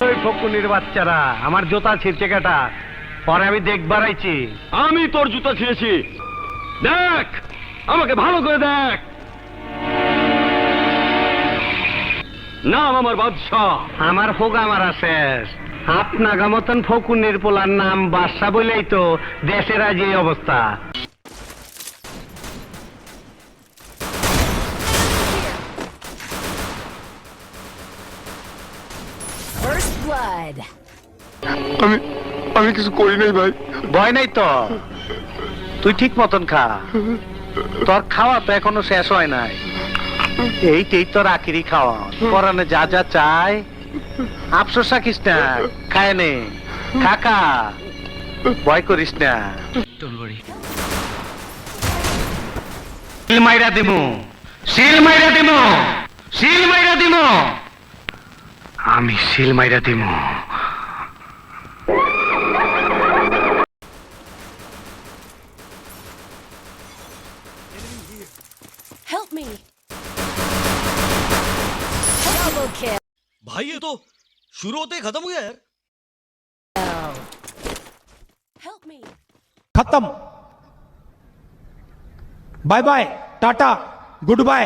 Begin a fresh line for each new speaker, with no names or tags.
ওই ফকুনির বাচ্চারা আমার জুতা ছিঁড়ছে কেটা, পরে আমি দেখবার আইছি।
আমি তোর জুতা ছিঁড়েছি, দেখ, আমাকে ভালো করে দেখ। নাম আমার বাদশাহ।
আমার হোগা মারা শেষ। আপনাগা মতন ফকুনির পোলার নাম বাদশা বলেই তো দেশের আজ এই অবস্থা।
First blood.
আমি কিছু করি নাই ভাই।
ভয় নাই তো, তুই ঠিক মতন খা, তোর খাওয়া তো এখনো শেষ হয় নাই। এইটাই তোর আখিরি খাওয়া, পরানে যা যা চায় আফসোস রাখিস না, খায় নে, কাকা ভয় করিস না। শিল মাইরা দিমু, শিল মাইরা দিমু, শিল মাইরা দিমু, আমি শিল মাইরা দিমু।
Help me. Double kill.
भाई ये तो शुरू होते ही खत्म हो गया यार।
Help me.
खत्म। बाय बाय, टाटा, गुड बाय।